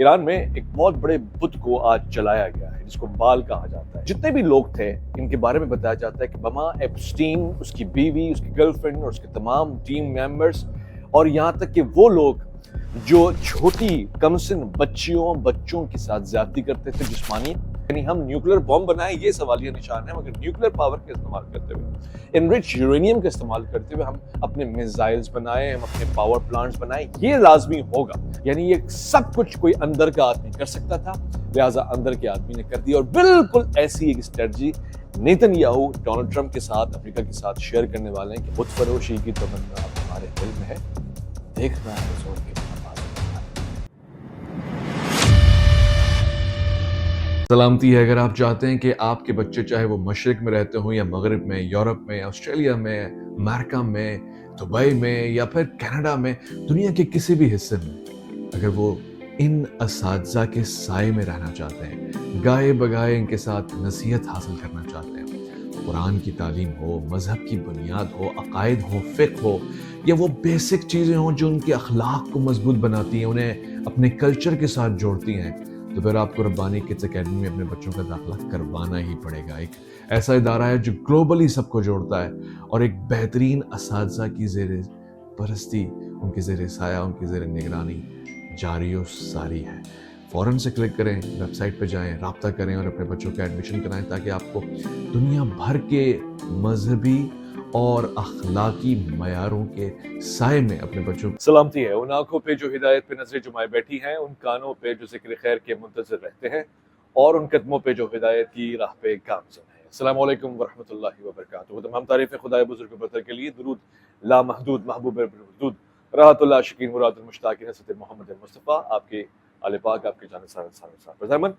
ایران میں ایک بہت بڑے بت کو آج جلایا گیا ہے جس کو بال کہا جاتا ہے. جتنے بھی لوگ تھے ان کے بارے میں بتایا جاتا ہے کہ بما ایپسٹین، اس کی بیوی، اس کی گرل فرینڈ اور اس کے تمام ٹیم ممبرز اور یہاں تک کہ وہ لوگ جو چھوٹی کمسن بچوں کے ساتھ زیادتی کرتے تھے جسمانی، یعنی ہم نیوکلیر بم بنائیں یہ سوالیہ نشان ہے، مگر نیوکلیر پاور کا استعمال کرتے ہوئے، انرچ یورینیم کا استعمال کرتے ہوئے ہم اپنے میزائلز بنائیں، ہم اپنے پاور پلانٹس بنائیں، یہ لازمی ہوگا. یعنی یہ سب کچھ کوئی اندر کا آدمی کر سکتا تھا، لہٰذا اندر کے آدمی نے کر دیا. اور بالکل ایسی ایک strategy Nitin Yahoo Donald Trump کے ساتھ، امریکہ کے ساتھ شیئر کرنے والے ہیں کہ بت فروشی کی تمنا ہمارے دل میں ہے، دیکھنا ہے زور کے سلامتی ہے. اگر آپ چاہتے ہیں کہ آپ کے بچے چاہے وہ مشرق میں رہتے ہوں یا مغرب میں، یورپ میں، آسٹریلیا میں، امریکہ میں، دبئی میں یا پھر کینیڈا میں، دنیا کے کسی بھی حصے میں، اگر وہ ان اساتذہ کے سائے میں رہنا چاہتے ہیں، گائے بگائے ان کے ساتھ نصیحت حاصل کرنا چاہتے ہیں، قرآن کی تعلیم ہو، مذہب کی بنیاد ہو، عقائد ہو، فقہ ہو، یا وہ بیسک چیزیں ہوں جو ان کے اخلاق کو مضبوط بناتی ہیں، انہیں اپنے کلچر کے ساتھ جوڑتی ہیں، تو پھر آپ کو ربانی کڈز اکیڈمی میں اپنے بچوں کا داخلہ کروانا ہی پڑے گا. ایک ایسا ادارہ ہے جو گلوبلی سب کو جوڑتا ہے اور ایک بہترین اساتذہ کی زیر پرستی، ان کی زیر سایہ، ان کی زیر نگرانی جاری و ساری ہے. فوراً سے کلک کریں، ویب سائٹ پہ جائیں، رابطہ کریں اور اپنے بچوں کا ایڈمیشن کرائیں تاکہ آپ کو دنیا بھر کے مذہبی اور اخلاقی معیاروں کے سائے میں اپنے بچوں سلامتی ہے. ان آنکھوں پہ جو ہدایت پہ نظریں جمائے بیٹھی ہیں، ان کانوں پہ جو ذکر خیر کے منتظر رہتے ہیں اور ان قدموں پہ جو ہدایت کی راہ پہ گامزن ہے. السلام علیکم ورحمۃ اللہ وبرکاتہ. تمام تعریفیں خدائے بزرگ برتر کے لیے، درود لامحدود محبوب حدود راحت اللہ شکین مراد المشتاقین حضرت محمد مصطفیٰ، آپ کے آل پاک، آپ کے جانب پر.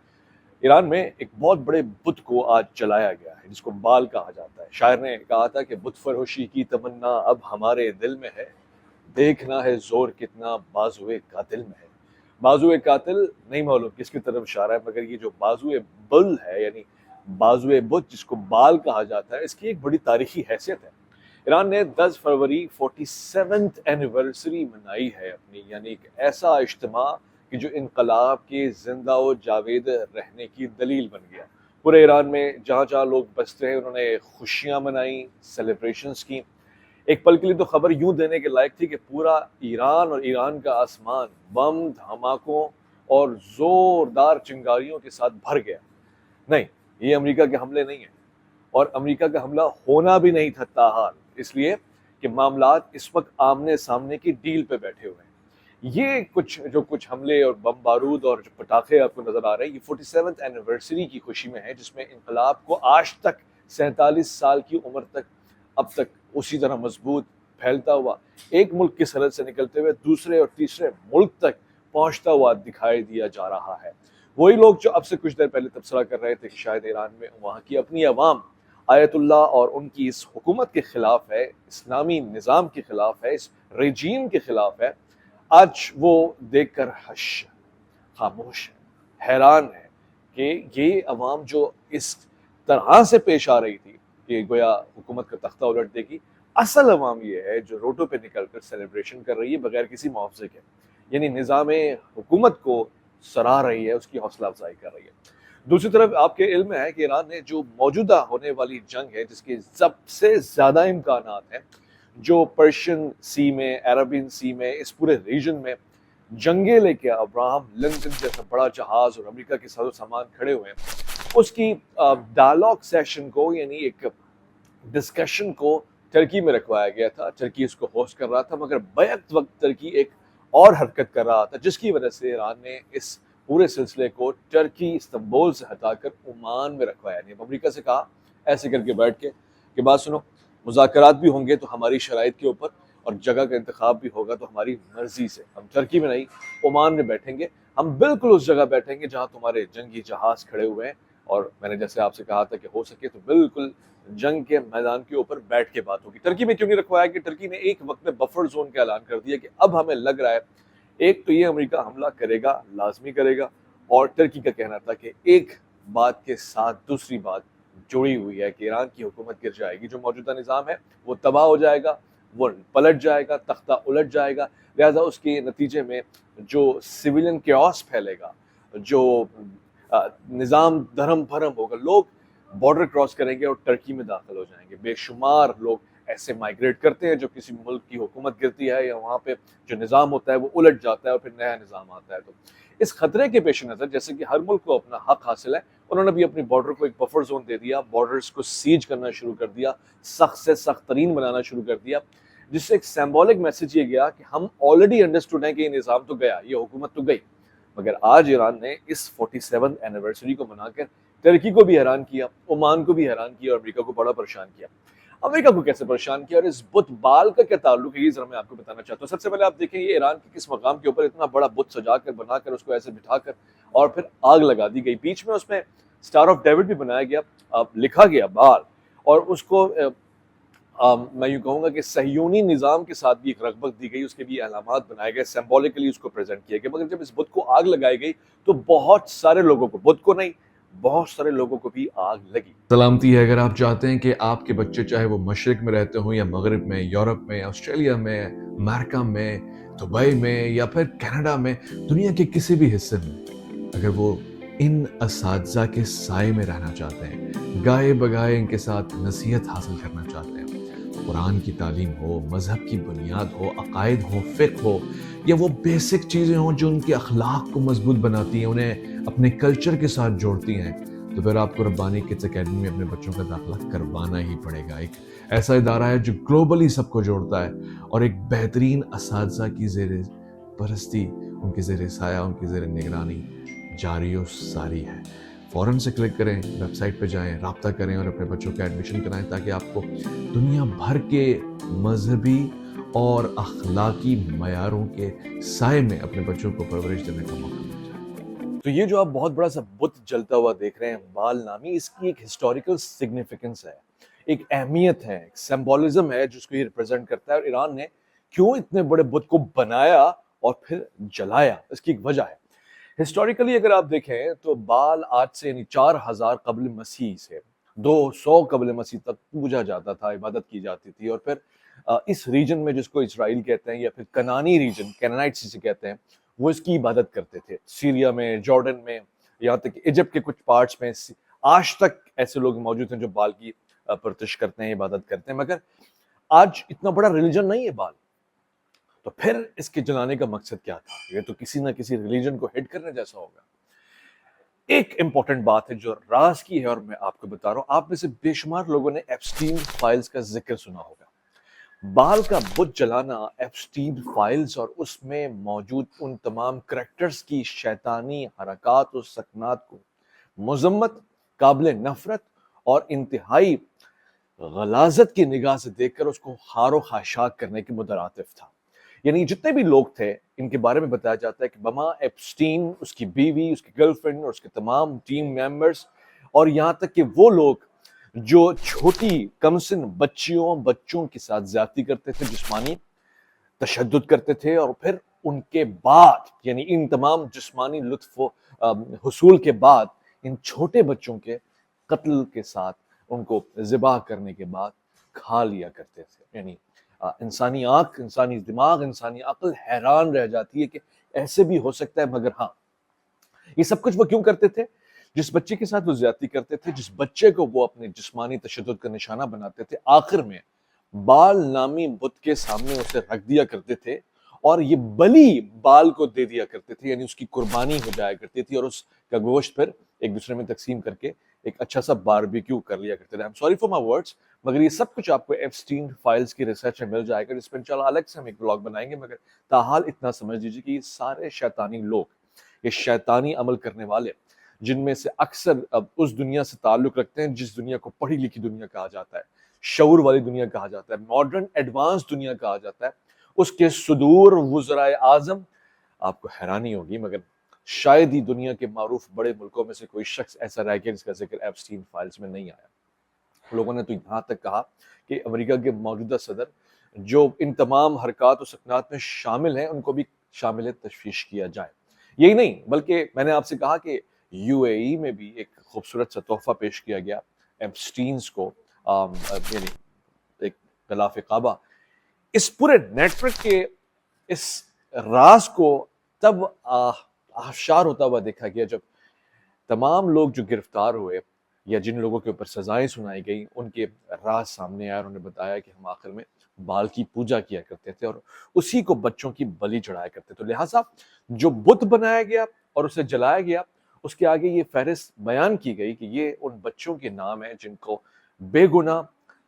ایران میں ایک بہت بڑے بت کو آج جلایا گیا ہے جس کو بال کہا جاتا ہے. شاعر نے کہا تھا کہ بت فروشی کی تمنا اب ہمارے دل میں ہے، دیکھنا ہے زور کتنا بازوئے قاتل میں ہے. بازوئے قاتل نہیں معلوم کس کی طرف اشارہ ہے، مگر یہ جو بازوئے بل ہے، یعنی بازوئے بت جس کو بال کہا جاتا ہے، اس کی ایک بڑی تاریخی حیثیت ہے. ایران نے 10 فروری 47th اینیورسری منائی ہے اپنی، یعنی ایک ایسا اجتماع کہ جو انقلاب کے زندہ و جاوید رہنے کی دلیل بن گیا. پورے ایران میں جہاں جہاں لوگ بستے ہیں انہوں نے خوشیاں منائیں، سیلیبریشنز کی. ایک پل کے لیے تو خبر یوں دینے کے لائق تھی کہ پورا ایران اور ایران کا آسمان بم دھماکوں اور زوردار چنگاریوں کے ساتھ بھر گیا. نہیں، یہ امریکہ کے حملے نہیں ہیں، اور امریکہ کا حملہ ہونا بھی نہیں تھا تاحال، اس لیے کہ معاملات اس وقت آمنے سامنے کی ڈیل پہ بیٹھے ہوئے ہیں. یہ کچھ حملے اور بم بارود اور جو پٹاخے آپ کو نظر آ رہے ہیں، یہ 47th اینیورسری کی خوشی میں ہے، جس میں انقلاب کو آج تک 47 سال کی عمر تک اب تک اسی طرح مضبوط پھیلتا ہوا، ایک ملک کی سرحد سے نکلتے ہوئے دوسرے اور تیسرے ملک تک پہنچتا ہوا دکھائی دیا جا رہا ہے. وہی لوگ جو اب سے کچھ دیر پہلے تبصرہ کر رہے تھے کہ شاید ایران میں وہاں کی اپنی عوام آیت اللہ اور ان کی اس حکومت کے خلاف ہے، اسلامی نظام کے خلاف ہے، اس ریجیم کے خلاف ہے، آج وہ دیکھ کر خاموش ہے، حیران ہے کہ یہ عوام جو اس طرح سے پیش آ رہی تھی کہ گویا حکومت کا تختہ الٹ دے گی، اصل عوام یہ ہے جو روڈوں پہ نکل کر سیلیبریشن کر رہی ہے بغیر کسی معاوضے کے، یعنی نظام حکومت کو سراہ رہی ہے، اس کی حوصلہ افزائی کر رہی ہے. دوسری طرف آپ کے علم میں ہے کہ ایران نے جو موجودہ ہونے والی جنگ ہے، جس کے سب سے زیادہ امکانات ہیں، جو پرشین سی میں، عربین سی میں، اس پورے ریجن میں جنگیں لے کے ابراہم لنکن جیسا بڑا جہاز اور امریکہ کے ساز و سامان کھڑے ہوئے ہیں، اس کی ڈائلاگ سیشن کو، یعنی ایک ڈسکشن کو ترکی میں رکھوایا گیا تھا. ترکی اس کو ہوسٹ کر رہا تھا، مگر بیک وقت ترکی ایک اور حرکت کر رہا تھا، جس کی وجہ سے ایران نے اس پورے سلسلے کو ترکی استنبول سے ہٹا کر عمان میں رکھوایا. نہیں، امریکہ سے کہا ایسے کر کے بیٹھ کے کہ بات سنو، مذاکرات بھی ہوں گے تو ہماری شرائط کے اوپر، اور جگہ کا انتخاب بھی ہوگا تو ہماری مرضی سے. ہم ترکی میں نہیں، عمان میں بیٹھیں گے، ہم بالکل اس جگہ بیٹھیں گے جہاں تمہارے جنگی جہاز کھڑے ہوئے ہیں، اور میں نے جیسے آپ سے کہا تھا کہ ہو سکے تو بالکل جنگ کے میدان کے اوپر بیٹھ کے بات ہوگی. ترکی میں کیوں نہیں رکھوایا؟ کہ ترکی نے ایک وقت میں بفر زون کا اعلان کر دیا کہ اب ہمیں لگ رہا ہے ایک تو یہ امریکہ حملہ کرے گا، لازمی کرے گا، اور ترکی کا کہنا تھا کہ ایک بات کے ساتھ دوسری بات جڑی ہوئی ہے کہ ایران کی حکومت گر جائے گی، جو موجودہ نظام ہے وہ تباہ ہو جائے گا، وہ پلٹ جائے گا، تختہ الٹ جائے گا. لہٰذا اس کے نتیجے میں جو سویلین کیوس پھیلے گا، جو نظام دھرم بھرم ہوگا، لوگ بارڈر کراس کریں گے اور ٹرکی میں داخل ہو جائیں گے. بے شمار لوگ ایسے مائگریٹ کرتے ہیں جو کسی ملک کی حکومت گرتی ہے یا وہاں پہ جو نظام ہوتا ہے وہ الٹ جاتا ہے اور پھر نیا نظام آتا ہے. تو اس خطرے کے پیش نظر، جیسے کہ ہر ملک کو اپنا حق حاصل ہے، انہوں نے بھی اپنی بارڈر کو ایک بفر زون دے دیا، بارڈرز کو سیج کرنا شروع کر دیا، سخت سے سخت ترین بنانا شروع کر دیا، جس سے ایک سمبولک میسج یہ گیا کہ ہم آلریڈی انڈرسٹوڈ ہیں کہ یہ نظام تو گیا، یہ حکومت تو گئی. مگر آج ایران نے اس 47 اینیورسری کو منا کر ترکی کو بھی حیران کیا، عمان کو بھی حیران کیا اور امریکہ کو بڑا پریشان کیا. امریکہ کو کیسے پریشان کیا اور اس بت بال کا کیا تعلق ہے، یہ ذرا میں آپ کو بتانا چاہتا ہوں. سب سے پہلے آپ دیکھیں یہ ایران کے کس مقام کے اوپر اتنا بڑا بت سجا کر بنا کر اس کو ایسے بٹھا کر اور پھر آگ لگا دی گئی. بیچ میں اس میں اسٹار آف ڈیوڈ بھی بنایا گیا، لکھا گیا بال، اور اس کو میں یوں کہوں گا کہ صہیونی نظام کے ساتھ بھی ایک رغبت دی گئی، اس کے بھی علامات بنائے گئے، سمبولکلی اس کو پریزنٹ کیا گیا. مگر جب اس بت کو آگ لگائی گئی تو بہت سارے لوگوں کو، بت کو نہیں بہت سارے لوگوں کو بھی آگ لگی. سلامتی ہے. اگر آپ چاہتے ہیں کہ آپ کے بچے چاہے وہ مشرق میں رہتے ہوں یا مغرب میں، یورپ میں، آسٹریلیا میں، امریکہ میں، دبئی میں یا پھر کینیڈا میں، دنیا کے کسی بھی حصے میں، اگر وہ ان اساتذہ کے سائے میں رہنا چاہتے ہیں، گائے بگائے ان کے ساتھ نصیحت حاصل کرنا چاہتے ہیں، قرآن کی تعلیم ہو، مذہب کی بنیاد ہو، عقائد ہو، فقہ ہو، یا وہ بیسک چیزیں ہوں جو ان کے اخلاق کو مضبوط بناتی ہیں، انہیں اپنے کلچر کے ساتھ جوڑتی ہیں، تو پھر آپ کو ربانی کڈس اکیڈمی میں اپنے بچوں کا داخلہ کروانا ہی پڑے گا. ایک ایسا ادارہ ہے جو گلوبلی سب کو جوڑتا ہے اور ایک بہترین اساتذہ کی زیر پرستی، ان کی زیر سایہ، ان کی زیر نگرانی جاری و ساری ہے. فوراً سے کلک کریں، ویب سائٹ پہ جائیں، رابطہ کریں اور اپنے بچوں کا ایڈمیشن کرائیں تاکہ آپ کو دنیا بھر کے مذہبی اور اخلاقی معیاروں کے سائے میں اپنے بچوں کو پرورش دینے کا موقع مل جائے. تو یہ جو آپ بہت بڑا سا بت جلتا ہوا دیکھ رہے ہیں بال نامی، اس کی ایک ہسٹوریکل سگنیفیکنس ہے، ایک اہمیت ہے، ایک سمبولزم ہے جس کو یہ ریپرزینٹ کرتا ہے. اور ایران نے کیوں اتنے بڑے بت کو بنایا اور پھر جلایا، اس کی ایک وجہ ہے. ہسٹوریکلی اگر آپ دیکھیں تو بال آج سے یعنی 4000 قبل مسیح سے 200 قبل مسیح تک پوجا جاتا تھا، عبادت کی جاتی تھی. اور پھر اس ریجن میں جس کو اسرائیل کہتے ہیں یا پھر کنانی ریجن، کینانائٹس جسے کہتے ہیں، وہ اس کی عبادت کرتے تھے. سیریا میں، جارڈن میں، یہاں تک کہ ایجپٹ کے کچھ پارٹس میں آج تک ایسے لوگ موجود ہیں جو بال کی پرستش کرتے ہیں، عبادت کرتے ہیں. مگر آج اتنا بڑا ریلیجن نہیں ہے بال. تو پھر اس کے جلانے کا مقصد کیا تھا؟ یہ تو کسی نہ کسی ریلیجن کو ہٹ کرنے جیسا ہوگا. ایک امپورٹنٹ بات ہے جو راز کی ہے اور میں آپ کو بتا رہا ہوں. آپ میں سے بے شمار لوگوں نے ایپسٹین فائلز کا ذکر سنا ہوگا. بال کا بت جلانا ایپسٹین فائلز اور اس میں موجود ان تمام کریکٹرز کی شیطانی حرکات و سکنات کو مذمت، قابل نفرت اور انتہائی غلاظت کی نگاہ سے دیکھ کر اس کو خار و خاشاک کرنے کے مترادف تھا. یعنی جتنے بھی لوگ تھے ان کے بارے میں بتایا جاتا ہے کہ بما ایپسٹین، اس کی بیوی، اس کی گرل فرینڈ اور اس کے تمام ٹیم میمبرز، اور یہاں تک کہ وہ لوگ جو چھوٹی کمسن بچوں کے ساتھ زیادتی کرتے تھے، جسمانی تشدد کرتے تھے، اور پھر ان کے بعد یعنی ان تمام جسمانی لطف و حصول کے بعد ان چھوٹے بچوں کے قتل کے ساتھ ان کو ذبح کرنے کے بعد کھا لیا کرتے تھے. یعنی انسانی آنکھ، انسانی دماغ، انسانی عقل حیران رہ جاتی ہے کہ ایسے بھی ہو سکتا ہے. مگر ہاں، یہ سب کچھ وہ کیوں کرتے تھے؟ جس بچے کے ساتھ وہ زیادتی کرتے تھے، جس بچے کو وہ اپنے جسمانی تشدد کا نشانہ بناتے تھے، آخر میں بال نامی بت کے سامنے اسے رکھ دیا کرتے تھے اور یہ بلی بال کو دے دیا کرتے تھے. یعنی اس کی قربانی ہو جایا کرتی تھی اور اس کا گوشت پھر ایک دوسرے میں تقسیم کر کے ایک اچھا سا باربیکیو کر لیا کرتے تھے. I'm sorry for my words، مگر یہ سب کچھ آپ کو ایپسٹین فائلز کی ریسرچ میں مل جائے گا، جس پہ انشاءاللہ الگ سے ہم ایک بلاگ بنائیں گے. مگر تاحال اتنا سمجھ لیجیے کہ یہ سارے شیطانی لوگ، یہ شیطانی عمل کرنے والے، جن میں سے اکثر اب اس دنیا سے تعلق رکھتے ہیں جس دنیا کو پڑھی لکھی دنیا کہا جاتا ہے، شعور والی دنیا کہا جاتا ہے، ماڈرن ایڈوانس دنیا کہا جاتا ہے، اس کے صدور وزرائے اعظم، آپ کو حیرانی ہوگی مگر شاید ہی دنیا کے معروف بڑے ملکوں میں سے کوئی شخص ایسا رہ گیا جس کا ذکر ایپسٹین فائلز میں نہیں آیا. لوگوں نے تو یہاں تک کہا کہ امریکہ کے موجودہ صدر جو ان تمام حرکات و سکنات میں شامل ہیں ان کو بھی شامل تشویش کیا جائے. یہی نہیں بلکہ میں نے آپ سے کہا کہ یو اے ای میں بھی ایک خوبصورت سا تحفہ پیش کیا گیا ایپسٹینز کو، یعنی ایک غلاف کعبہ. اس پورے نیٹ ورک کے اس راز کو تب آشکار ہوتا ہوا دیکھا گیا جب تمام لوگ جو گرفتار ہوئے یا جن لوگوں کے اوپر سزائیں سنائی گئی ان کے راز سامنے آئے اور انہوں نے بتایا کہ ہم آخر میں بال کی پوجا کیا کرتے تھے اور اسی کو بچوں کی بلی چڑھایا کرتے تھے. لہٰذا جو بت بنایا گیا اور اسے جلایا گیا اس کے آگے یہ فہرست بیان کی گئی کہ یہ ان بچوں کے نام ہیں جن کو بے گناہ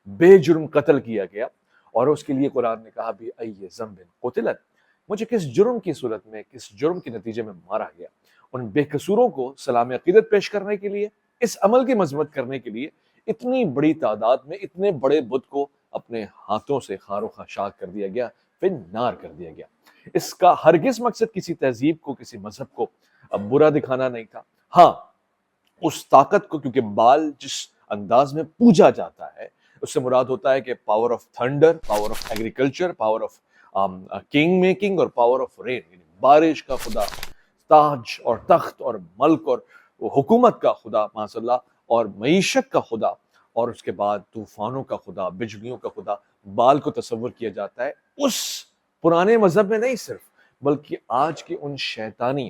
بے جرم قتل کیا گیا, اور اس کے لیے قرآن نے کہا بھی ای ذنب قتلت, مجھے کس جرم کی صورت میں کس جرم کے نتیجے میں مارا گیا. ان بے قصوروں کو سلام عقیدت پیش کرنے کے لیے, اس عمل کی مذمت کرنے کے لیے اتنی بڑی تعداد میں اتنے بڑے بت کو اپنے ہاتھوں سے خار و خاشاک کر دیا گیا, پھر نار کر دیا گیا. اس کا ہرگز مقصد کسی تہذیب کو کسی مذہب کو برا دکھانا نہیں تھا. ہاں اس طاقت کو, کیونکہ بال جس انداز میں پوجا جاتا ہے اس سے مراد ہوتا ہے کہ power of thunder, power of agriculture, power of king making اور پاور آف رین, یعنی بارش کا خدا, تاج اور تخت اور ملک اور حکومت کا خدا ماشاء اللہ, اور معیشت کا خدا, اور اس کے بعد طوفانوں کا خدا, بجلیوں کا خدا. بال کو تصور کیا جاتا ہے اس پرانے مذہب میں نہیں صرف, بلکہ آج کے ان شیطانی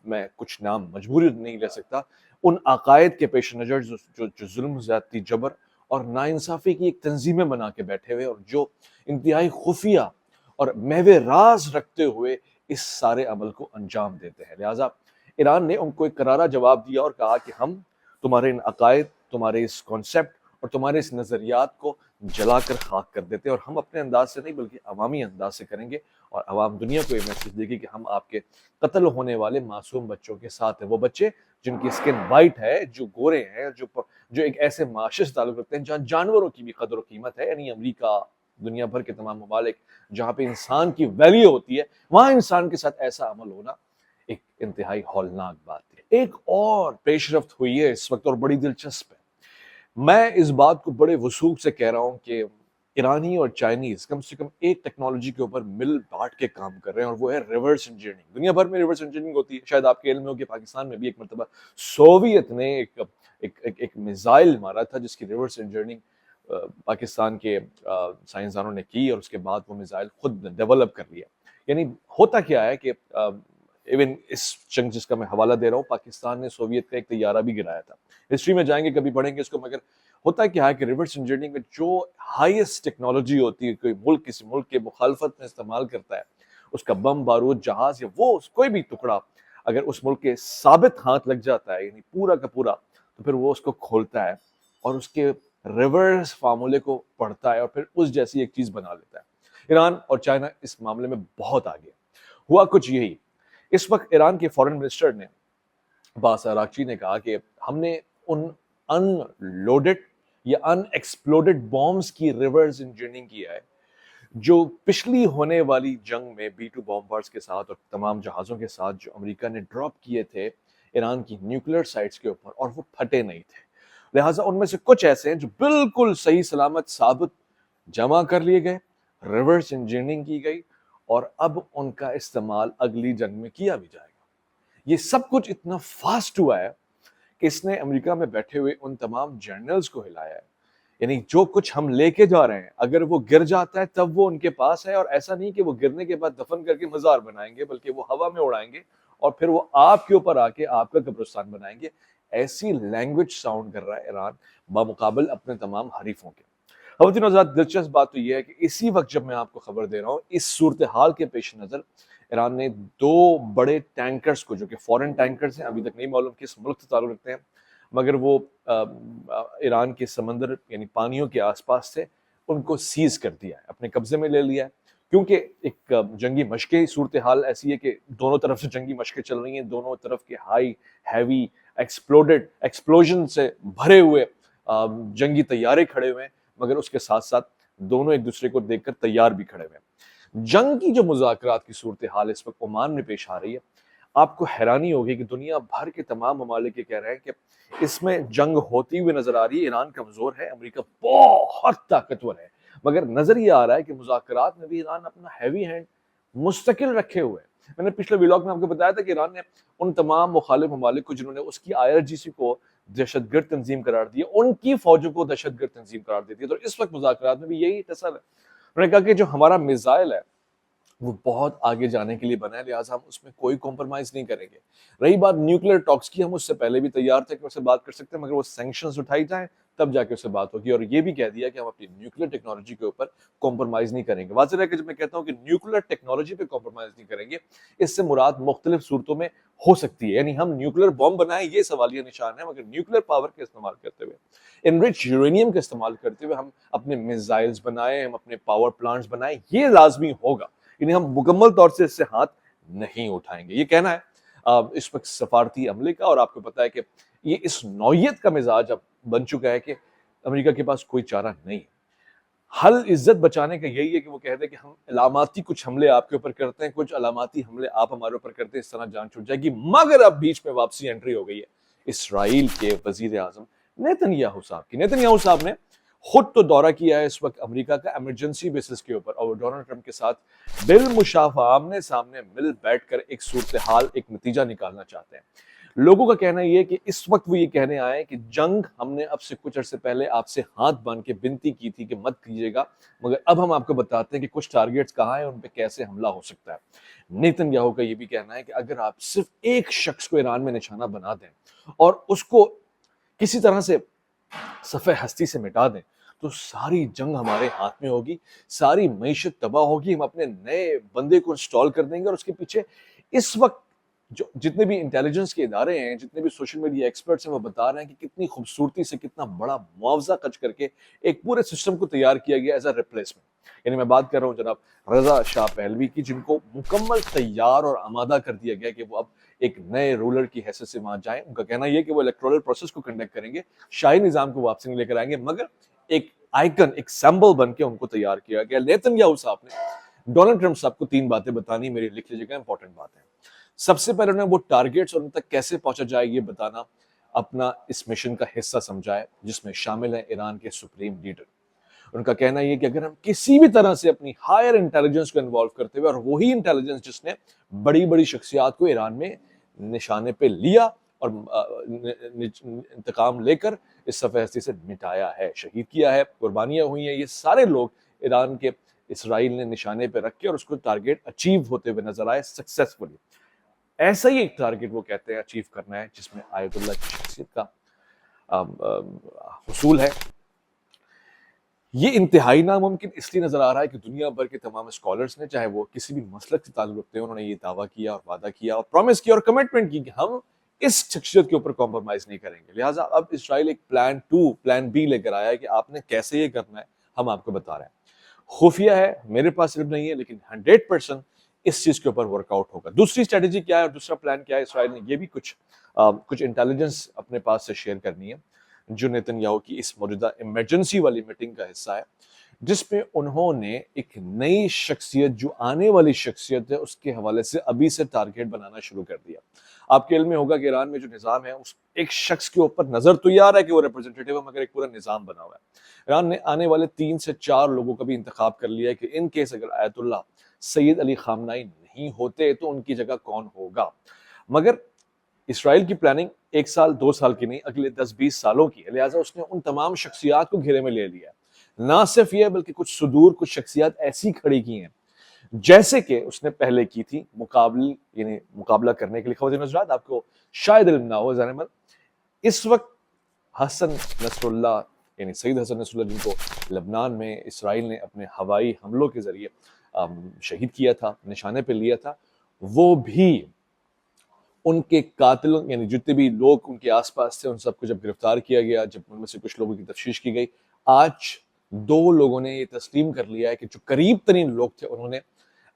میں کچھ نام مجبوری نہیں لے سکتا, ان عقائد کے پیش نظر جو ظلم زیادتی جبر اور ناانصافی کی ایک تنظیمیں بنا کے بیٹھے ہوئے اور جو انتہائی خفیہ اور محو راز رکھتے ہوئے اس سارے عمل کو انجام دیتے ہیں. لہٰذا ایران نے ان کو ایک کرارا جواب دیا اور کہا کہ ہم تمہارے ان عقائد, تمہارے اس کانسیپٹ اور تمہارے اس نظریات کو جلا کر خاک کر دیتے ہیں, اور ہم اپنے انداز سے نہیں بلکہ عوامی انداز سے کریں گے, اور عوام دنیا کو یہ میسج دے گی کہ ہم آپ کے قتل ہونے والے معصوم بچوں کے ساتھ ہیں. وہ بچے جن کی اسکن وائٹ ہے, جو گورے ہیں, جو ایک ایسے معاشرے سے تعلق رکھتے ہیں جہاں جانوروں کی بھی قدر و قیمت ہے, یعنی امریکہ, دنیا بھر کے تمام ممالک جہاں پہ انسان کی ویلیو ہوتی ہے, وہاں انسان کے ساتھ ایسا عمل ہونا ایک انتہائی ہولناک بات ہے. ایک اور پیش رفت ہوئی ہے اس وقت اور بڑی دلچسپ ہے. میں اس بات کو بڑے وثوق سے کہہ رہا ہوں کہ ایرانی اور چائنیز کم سے کم ایک ٹیکنالوجی کے اوپر مل بانٹ کے کام کر رہے ہیں, اور وہ ہے ریورس انجینئرنگ. دنیا بھر میں ریورس انجینئرنگ ہوتی ہے, شاید آپ کے علم میں ہو کہ پاکستان میں بھی ایک مرتبہ سوویت نے ایک میزائل مارا تھا جس کی ریورس انجینئرنگ پاکستان کے سائنسدانوں نے کی, اور اس کے بعد وہ میزائل خود ڈیولپ کر لیا. یعنی ہوتا کیا ہے کہ ایون اس جنگ جس کا میں حوالہ دے رہا ہوں, پاکستان نے سوویت کا ایک طیارہ بھی گرایا تھا. ہسٹری میں جائیں گے کبھی پڑھیں گے اس کو, مگر ہوتا کیا ہے کہ ریورس انجینئرنگ میں جو ہائیسٹ ٹیکنالوجی ہوتی ہے, کوئی ملک کسی ملک کے مخالفت میں استعمال کرتا ہے, اس کا بم بارود جہاز یا وہ کوئی بھی ٹکڑا اگر اس ملک کے ثابت ہاتھ لگ جاتا ہے, یعنی پورا کا پورا, تو پھر وہ اس کو کھولتا ہے اور اس کے ریورس فارمولے کو پڑھتا ہے اور پھر اس جیسی ایک چیز بنا لیتا ہے. ایران اور چائنا اس معاملے میں بہت آگے. ہوا کچھ یہی, اس وقت ایران کے فورن منسٹر نے عباس عراقچی نے کہا کہ ہم نے ان ان لوڈڈ یا ان ایکسپلوڈڈ بامز کی ریورس انجینئرنگ کیا ہے جو پچھلی ہونے والی جنگ میں B-2 بامبرز کے ساتھ اور تمام جہازوں کے ساتھ جو امریکہ نے ڈراپ کیے تھے ایران کی نیوکلیر سائٹس کے اوپر, اور وہ پھٹے نہیں تھے. لہٰذا ان میں سے کچھ ایسے ہیں جو بالکل صحیح سلامت ثابت جمع کر لیے گئے, ریورس انجینئرنگ کی گئی, اور اب ان کا استعمال اگلی جنگ میں کیا بھی جائے گا. یہ سب کچھ اتنا فاسٹ ہوا ہے کہ اس نے امریکہ میں بیٹھے ہوئے ان تمام جنرلز کو ہلایا ہے. یعنی جو کچھ ہم لے کے جا رہے ہیں اگر وہ گر جاتا ہے تب وہ ان کے پاس ہے, اور ایسا نہیں کہ وہ گرنے کے بعد دفن کر کے مزار بنائیں گے, بلکہ وہ ہوا میں اڑائیں گے اور پھر وہ آپ کے اوپر آ کے آپ کا قبرستان بنائیں گے. ایسی لینگویج ساؤنڈ کر رہا ہے ایران بمقابل اپنے تمام حریفوں کے. خواتین و حضرات, دلچسپ بات تو یہ ہے کہ اسی وقت جب میں آپ کو خبر دے رہا ہوں, اس صورتحال کے پیش نظر ایران نے 2 بڑے ٹینکرز کو, جو کہ فورن ٹینکرز ہیں, ابھی تک نہیں معلوم کس ملک سے تعلق رکھتے ہیں, مگر وہ ایران کے سمندر یعنی پانیوں کے آس پاس سے, ان کو سیز کر دیا ہے, اپنے قبضے میں لے لیا ہے. کیونکہ ایک جنگی مشقیں صورتحال ایسی ہے کہ دونوں طرف سے جنگی مشقیں چل رہی ہیں, دونوں طرف کے ہائی ہیوی ایکسپلوژن سے بھرے ہوئے جنگی طیارے کھڑے ہوئے ہیں, مگر اس کے ساتھ ساتھ دونوں ایک دوسرے کو دیکھ کر تیار بھی کھڑے ہوئے ہیں. جنگ کی جو مذاکرات کی صورتحال اس وقت عمان میں پیش آ رہی ہے, آپ کو حیرانی ہوگی کہ دنیا بھر کے تمام ممالک یہ کہہ رہے ہیں کہ اس میں جنگ ہوتی ہوئی نظر آ رہی ہے. ایران کمزور ہے, امریکہ بہت طاقتور ہے, مگر نظر یہ آ رہا ہے کہ مذاکرات میں بھی ایران اپنا ہیوی ہینڈ مستقل رکھے ہوئے ہے. میں نے پچھلے ویلاگ میں آپ کو بتایا تھا کہ ایران نے ان تمام مخالف ممالک کو جنہوں نے اس کی IRGC کو دہشت گرد تنظیم قرار دیا, ان کی فوجوں کو دہشت گرد تنظیم قرار دے دیا. تو اس وقت مذاکرات میں بھی یہی تصور ہے. انہوں نے کہا کہ جو ہمارا میزائل ہے وہ بہت آگے جانے کے لیے بنا ہے، لہٰذا ہم اس میں کوئی کمپرومائز نہیں کریں گے۔ رہی بات نیوکلیر ٹاکس کی، ہم اس سے پہلے بھی تیار تھے کہ اس سے بات کر سکتے ہیں، مگر وہ سینکشنز اٹھائی جائیں تب جا کے اس سے بات ہوگی، اور یہ بھی کہہ دیا کہ ہم اپنی نیوکلیر ٹیکنالوجی کے اوپر کمپرومائز نہیں کریں گے۔ واضح ہے کہ جب میں کہتا ہوں کہ نیوکلیر ٹیکنالوجی پہ کمپرومائز نہیں کریں گے، اس سے مراد مختلف صورتوں میں ہو سکتی ہے، یعنی ہم نیوکلیر بم بنائیں یہ سوالیہ نشان ہے، مگر نیوکلیر پاور کا استعمال کرتے ہوئے، انرچ یورینیم کا استعمال کرتے ہوئے ہم اپنے میزائلز بنائیں، ہم اپنے پاور پلانٹس بنائیں، یہ لازمی ہوگا، یعنی ہم مکمل طور سے اس سے ہاتھ نہیں اٹھائیں گے۔ یہ کہنا ہے اس وقت سفارتی عملے کا، اور آپ کو پتا ہے کہ یہ اس نوعیت کا مزاج اب بن چکا ہے کہ امریکہ کے پاس کوئی چارہ نہیں ہے۔ حل عزت بچانے کا یہی ہے کہ وہ کہہ دے کہ ہم علاماتی کچھ حملے آپ کے اوپر کرتے ہیں، کچھ علاماتی حملے آپ ہمارے اوپر کرتے ہیں، اس طرح جان چھوٹ جائے گی۔ مگر اب بیچ میں واپسی انٹری ہو گئی ہے اسرائیل کے وزیر اعظم نیتن یاہو صاحب کی۔ نیتن یاہو صاحب نے خود تو دورہ کیا ہے اس وقت امریکہ کا ایمرجنسی بیسس کے اوپر، اور ڈونلڈ ٹرمپ کے ساتھ بالمشافہہ آمنے سامنے مل بیٹھ کر ایک صورتحال، ایک نتیجہ نکالنا چاہتے ہیں۔ لوگوں کا کہنا یہ ہے کہ اس وقت وہ یہ کہنے آئے کہ جنگ ہم نے اب سے کچھ عرصے پہلے آپ سے ہاتھ باندھ کے بنتی کی تھی کہ مت کیجیے گا، مگر اب ہم آپ کو بتاتے ہیں کہ کچھ ٹارگیٹس کہاں ہیں، ان پہ کیسے حملہ ہو سکتا ہے۔ نیتن یاہو کا یہ بھی کہنا ہے کہ اگر آپ صرف ایک شخص کو ایران میں نشانہ بنا دیں اور اس کو کسی طرح سے صفحہ ہستی سے مٹا دیں تو ساری جنگ ہمارے ہاتھ میں ہوگی، ساری معیشت تباہ ہوگی، ہم اپنے نئے بندے کو انسٹال کر دیں گے، اور اس کے پیچھے اس وقت جو جتنے بھی انٹیلیجنس کے ادارے ہیں، جتنے بھی سوشل میڈیا ایکسپرٹس ہیں، وہ بتا رہے ہیں کہ کتنی خوبصورتی سے کتنا بڑا معاوضہ خرچ کر کے ایک پورے سسٹم کو تیار کیا گیا ایز اے ریپلیسمنٹ۔ یعنی میں بات کر رہا ہوں جناب رضا شاہ پہلوی کی، جن کو مکمل تیار اور آمادہ کر دیا گیا کہ وہ اب ایک نئے رولر کی حیثیت سے وہاں جائیں۔ ان کا کہنا یہ کہ وہ الیکٹورل پروسیس کو کنڈکٹ کریں گے، شاہی نظام کو واپسی نہیں لے کر آئیں گے، مگر ایک آئیکن، ایک سمبل بن کے ان کو تیار کیا گیا۔ نیتن یاہو صاحب نے ڈونلڈ ٹرمپ صاحب کو 3 باتیں بتانی، میری لکھ لیجیے گا، امپورٹنٹ باتیں۔ سب سے پہلے انہیں وہ ٹارگیٹس اور ان تک کیسے پہنچا جائے یہ بتانا اپنا اس مشن کا حصہ سمجھائے، جس میں شامل ہیں ایران کے سپریم لیڈر۔ ان کا کہنا یہ کہ اگر ہم کسی بھی طرح سے اپنی ہائر انٹیلیجنس کو انوالو کرتے ہوئے، اور وہی انٹیلیجنس جس نے بڑی بڑی شخصیات کو ایران میں نشانے پہ لیا اور انتقام لے کر اس صفحہ ہستی سے مٹایا ہے، شہید کیا ہے، قربانیاں ہوئی ہیں، یہ سارے لوگ ایران کے اسرائیل نے نشانے پہ رکھ کے اور اس کو ٹارگیٹ اچیو ہوتے ہوئے نظر آئے سکسیسفلی۔ ایسا ہی ایک ٹارگیٹ وہ کہتے ہیں اچیو کرنا ہے جس میں آیت اللہ کی شخصیت کا حصول ہے۔ یہ انتہائی ناممکن اس لیے نظر آ رہا ہے کہ دنیا بھر کے تمام اسکالرز نے، چاہے وہ کسی بھی مسلک سے تعلق رکھتے ہیں، انہوں نے یہ دعویٰ کیا اور وعدہ کیا اور پرومس کیا اور کمٹمنٹ کی کہ ہم اس شخصیت کے اوپر کمپرومائز نہیں کریں گے۔ لہٰذا اب اسرائیل ایک پلان 2 پلان بی لے کر آیا ہے کہ آپ نے کیسے یہ کرنا ہے، ہم آپ کو بتا رہے ہیں۔ خفیہ ہے، میرے پاس علم نہیں ہے، لیکن 100% اس چیز کے اوپر ورک آؤٹ ہوگا۔ دوسری اسٹریٹجی کیا ہے اور دوسرا پلان کیا ہے، اسرائیل نے یہ بھی کچھ انٹیلیجنس اپنے پاس سے شیئر کرنی ہے، جو نیتن یاہو کی اس موجودہ ایمرجنسی والی میٹنگ کا حصہ ہے، جس میں انہوں نے ایک نئی شخصیت، جو آنے والی شخصیت ہے، اس کے حوالے سے ابھی سے ٹارگیٹ بنانا شروع کر دیا۔ آپ کے علم میں ہوگا کہ ایران میں جو نظام ہے، اس ایک شخص کے اوپر نظر تو یہ آ رہا ہے کہ وہ ریپرزنٹیٹیو ہے، مگر ایک پورا نظام بنا ہوا ہے۔ ایران نے آنے والے 3 سے 4 لوگوں کا بھی انتخاب کر لیا ہے کہ ان کیس اگر آیت اللہ سید علی خامنائی نہیں ہوتے تو ان کی جگہ کون ہوگا۔ مگر اسرائیل کی پلاننگ 1 سال 2 سال کی نہیں، اگلے 10-20 سالوں کی ہے، لہٰذا اس نے ان تمام شخصیات کو گھیرے میں لے لیا ہے۔ نہ صرف یہ بلکہ کچھ صدور، کچھ شخصیات ایسی کھڑی کی ہیں جیسے کہ اس نے پہلے کی تھی مقابلہ کرنے کے لیے۔ خواتین حضرات، آپ کو شاید علم نہ ہو، ظاہر اس وقت حسن نصر اللہ، یعنی سید حسن نصر اللہ، جن کو لبنان میں اسرائیل نے اپنے ہوائی حملوں کے ذریعے شہید کیا تھا، نشانے پہ لیا تھا، وہ بھی ان کے قاتلوں، یعنی جتنے بھی لوگ ان کے آس پاس تھے، ان سب کو جب گرفتار کیا گیا، جب ان میں سے کچھ لوگوں کی تفتیش کی گئی، آج 2 لوگوں نے یہ تسلیم کر لیا ہے کہ جو قریب ترین لوگ تھے، انہوں نے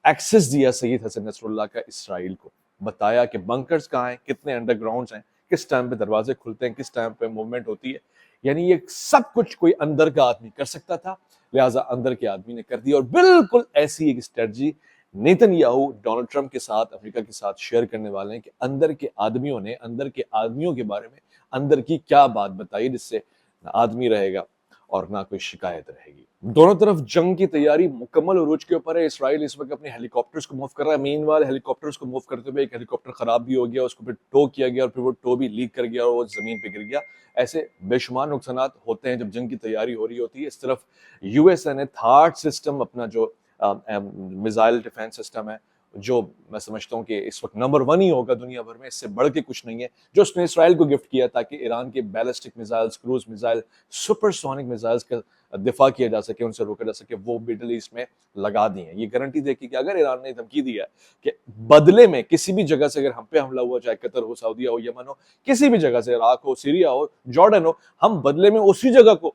ایکسس دیا سید حسن نصر اللہ کا اسرائیل کو، بتایا کہ بنکرز کہاں ہیں، کتنے انڈر گراؤنڈز ہیں، کس ٹائم پہ دروازے کھلتے ہیں، کس ٹائم پہ موومنٹ ہوتی ہے۔ یعنی یہ سب کچھ کوئی اندر کا آدمی کر سکتا تھا، لہٰذا اندر کے آدمی نے کر دیا، اور بالکل ایسی ایک strategy Nitin Yahoo Donald Trump کے ساتھ، امریکہ کے ساتھ شیئر کرنے والے ہیں کہ اندر کے آدمیوں نے اندر کے آدمیوں کے بارے میں اندر کی کیا بات بتائی جس سے نہ آدمی رہے گا اور نہ کوئی شکایت رہے گی. دونوں طرف جنگ کی تیاری مکمل عروج کے اوپر ہے. اسرائیل اس وقت اپنے ہیلی کاپٹرز کو موو کر رہا ہے. مین وال ہیلی کاپٹرز کو موو کرتے ہوئے ایک ہیلی کاپٹر خراب بھی ہو گیا, اس کو پھر ٹو کیا گیا اور پھر وہ ٹو بھی لیک کر گیا اور وہ زمین پہ گر گیا. ایسے بے شمار نقصانات ہوتے ہیں جب جنگ کی تیاری ہو رہی ہوتی ہے. اس طرف یو ایس اے نے تھارڈ سسٹم اپنا جو میزائل ڈیفینس سسٹم ہے, جو میں سمجھتا ہوں کہ اس وقت نمبر 1 ہی ہوگا دنیا بھر میں, اس سے بڑھ کے کچھ نہیں ہے, جو اس نے اسرائیل کو گفٹ کیا تاکہ ایران کے ballistic missiles, cruise missile, supersonic missiles کا دفاع کیا جا سکے, ان سے روکا جا سکے. وہ مڈل ایسٹ میں لگا دی ہیں. یہ گارنٹی دے کہ اگر ایران نے دھمکی دی ہے کہ بدلے میں کسی بھی جگہ سے اگر ہم پہ حملہ ہوا, چاہے قطر ہو, سعودیہ ہو, یمن ہو, کسی بھی جگہ سے, عراق ہو, سیریا ہو, جارڈن ہو, ہم بدلے میں اسی جگہ کو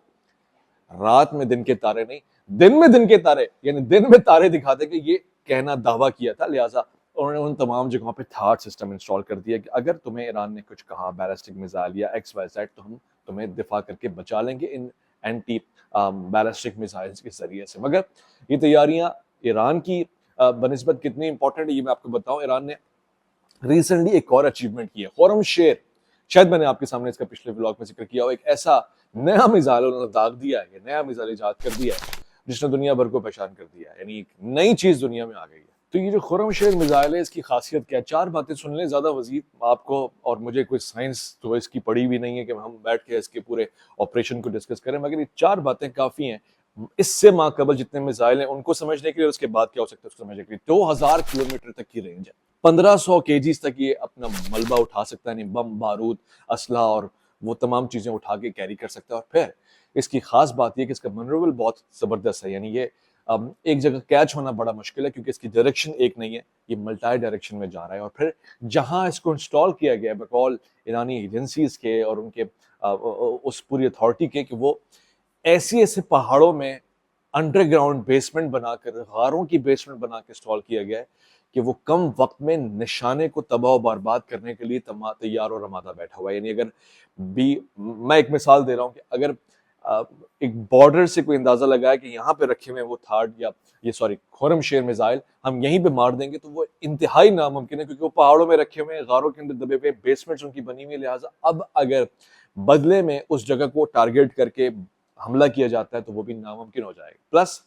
رات میں دن کے تارے نہیں, دن میں دن کے تارے, یعنی دن میں تارے دکھا دے کہ یہ کہنا دعویٰ کیا تھا. لہٰذا انہوں نے ان تمام جگہوں پہ تھارڈ سسٹم انسٹال کر دیا کہ اگر تمہیں ایران نے کچھ کہا بیلسٹک میزائل یا ایکس وائی زیڈ, تو ہم تمہیں دفاع کر کے بچا لیں گے ان اینٹی بیلسٹک میزائلز کے ذریعے سے. مگر یہ تیاریاں ایران کی بنسبت کتنی امپورٹنٹ ہے یہ میں آپ کو بتاؤں. ایران نے ریسنٹلی ایک اور اچیومنٹ کی ہے, خورم شیر. شاید میں نے آپ کے سامنے اس کا پچھلے ولاگ میں ذکر کیا ہو. ایک ایسا نیا میزائل انہوں نے داغ دیا ہے, نیا میزائل ایجاد کر دیا ہے جس نے دنیا بھر کو پریشان کر دیا ہے. یعنی ایک نئی چیز دنیا میں آ گئی ہے. تو یہ جو خورم شیر میزائل ہے, اس کی خاصیت کیا ہے؟ 4 باتیں سن لیں. زیادہ وزید آپ کو اور مجھے کوئی سائنس تو اس کی پڑھی بھی نہیں ہے کہ ہم بیٹھ کے اس کے پورے آپریشن کو ڈسکس کریں, مگر یہ 4 باتیں کافی ہیں اس سے ماقبل جتنے میزائل ہیں ان کو سمجھنے کے لیے, اور اس کے بعد کیا ہو سکتا ہے اس کو سمجھنے کے لیے. 2000 کلومیٹر تک کی رینج ہے, 1500 kgs تک یہ اپنا ملبہ اٹھا سکتا ہے, یعنی بم, بارود, اسلحہ اور وہ تمام چیزیں اٹھا کے کیری کر سکتا ہے. اور پھر اس کی خاص بات یہ کہ اس کا منوربل بہت زبردست ہے. یعنی یہ ایک جگہ کیچ ہونا بڑا مشکل ہے کیونکہ اس کی ڈائریکشن ایک نہیں ہے, یہ ملٹائی ڈائریکشن میں جا رہا ہے. اور پھر جہاں اس کو انسٹال کیا گیا ہے بقول ایرانی ایجنسیز کے اور ان کے اس پوری اتھارٹی کے, کہ وہ ایسے پہاڑوں میں انڈر گراؤنڈ بیسمنٹ بنا کر, غاروں کی بیسمنٹ بنا کے انسٹال کیا گیا ہے کہ وہ کم وقت میں نشانے کو تباہ و برباد کرنے کے لیے تیار اور آمادہ بیٹھا ہوا ہے. یعنی اگر بھی میں ایک مثال دے رہا ہوں کہ اگر ایک بارڈر سے کوئی اندازہ لگایا کہ یہاں پہ رکھے ہوئے وہ تھارڈ یا خورم شیر میزائل ہم یہیں پہ مار دیں گے, تو وہ انتہائی ناممکن ہے کیونکہ وہ پہاڑوں میں رکھے ہوئے ہیں, غاروں کے اندر دبے ہوئے, بیسمنٹس ان کی بنی ہوئی. لہٰذا اب اگر بدلے میں اس جگہ کو ٹارگیٹ کر کے حملہ کیا جاتا ہے تو وہ بھی ناممکن ہو جائے گا. پلس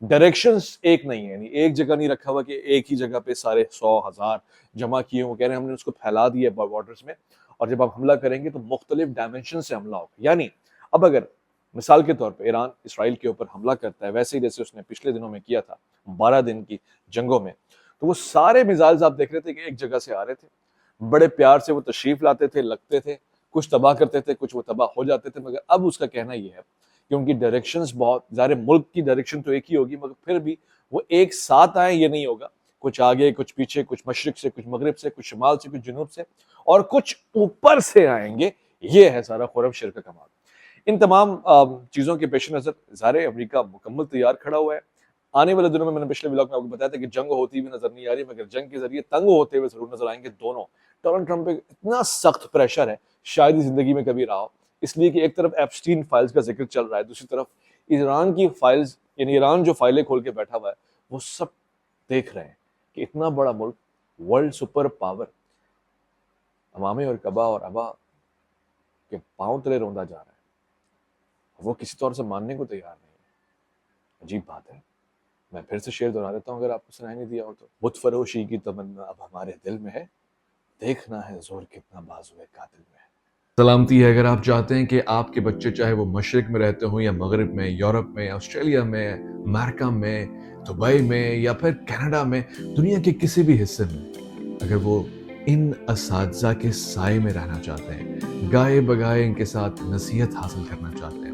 ڈائریکشنز ایک نہیں ہے, یعنی ایک جگہ نہیں رکھا ہوا کہ ایک ہی جگہ پہ سارے 100,000 جمع کیے ہوں. کہہ رہے ہیں ہم نے اس کو پھیلا دیا ہے بارڈرز میں, اور جب آپ حملہ کریں گے تو مختلف ڈائمنشن سے حملہ ہوگا. یعنی اب اگر مثال کے طور پہ ایران اسرائیل کے اوپر حملہ کرتا ہے ویسے ہی جیسے اس نے پچھلے دنوں میں کیا تھا 12 دن کی جنگوں میں, تو وہ سارے میزائلز آپ دیکھ رہے تھے کہ ایک جگہ سے آ رہے تھے, بڑے پیار سے وہ تشریف لاتے تھے, لگتے تھے, کچھ تباہ کرتے تھے, کچھ وہ تباہ ہو جاتے تھے. مگر اب اس کا کہنا یہ ہے کہ ان کی ڈائریکشنز بہت ظاہر, ملک کی ڈائریکشن تو ایک ہی ہوگی مگر پھر بھی وہ ایک ساتھ آئیں یہ نہیں ہوگا, کچھ آگے کچھ پیچھے, کچھ مشرق سے, کچھ مغرب سے, کچھ شمال سے, کچھ جنوب سے, اور کچھ اوپر سے آئیں گے. یہ ہے سارا خورم شیر کا کمال. ان تمام چیزوں کے پیش نظر ظاہر امریکہ مکمل تیار کھڑا ہوا ہے. آنے والے دنوں میں نے پچھلے ولاگ میں آپ کو بتایا تھا کہ جنگ ہوتی ہوئی نظر نہیں آ رہی, مگر جنگ کے ذریعے تنگ ہوتے ہوئے ضرور نظر آئیں گے دونوں. ڈونلڈ ٹرمپ پہ اتنا سخت پریشر ہے شاید ہی زندگی میں کبھی رہا ہو, اس لیے کہ ایک طرف ایپسٹین فائلز کا ذکر چل رہا ہے, دوسری طرف ایران کی فائلز, یعنی ایران جو فائلیں کھول کے بیٹھا ہوا ہے وہ سب دیکھ رہے ہیں کہ اتنا بڑا ملک, ورلڈ سپر پاور, امامے اور کعبہ اور ابا کے پاؤں تلے روندا جا رہا ہے, وہ کسی طور سے ماننے کو تیار نہیں ہے. عجیب بات ہے. میں پھر سے شعر دہرا دیتا ہوں اگر آپ کو سنائی نہیں دیا ہو تو. بت فروشی کی تمنا اب ہمارے دل میں ہے, دیکھنا ہے زور کتنا بازو قاتل میں ہے. سلامتی ہے اگر آپ چاہتے ہیں کہ آپ کے بچے چاہے وہ مشرق میں رہتے ہوں یا مغرب میں, یورپ میں, آسٹریلیا میں, امریکہ میں, دبئی میں یا پھر کینیڈا میں, دنیا کے کسی بھی حصے میں, اگر وہ ان اساتذہ کے سائے میں رہنا چاہتے ہیں, گائے بگائے ان کے ساتھ نصیحت حاصل کرنا چاہتے ہیں,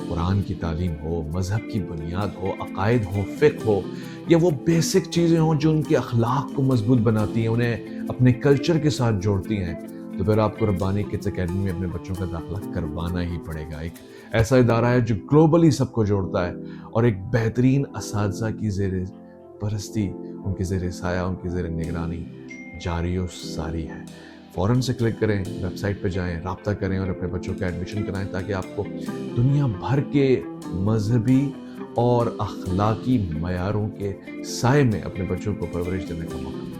قرآن کی تعلیم ہو, مذہب کی بنیاد ہو, عقائد ہو, فقہ ہو, یا وہ بیسک چیزیں ہوں جو ان کے اخلاق کو مضبوط بناتی ہیں, انہیں اپنے کلچر کے ساتھ جوڑتی ہیں, تو پھر آپ کو ربانی کڈز اکیڈمی میں اپنے بچوں کا داخلہ کروانا ہی پڑے گا. ایک ایسا ادارہ ہے جو گلوبلی سب کو جوڑتا ہے اور ایک بہترین اساتذہ کی زیر پرستی, ان کی زیر سایہ, ان کی زیر نگرانی جاری و ساری ہے. فوراً سے کلک کریں, ویب سائٹ پہ جائیں, رابطہ کریں اور اپنے بچوں کا ایڈمیشن کرائیں تاکہ آپ کو دنیا بھر کے مذہبی اور اخلاقی معیاروں کے سائے میں اپنے بچوں کو پرورش دینے کا موقع ملے.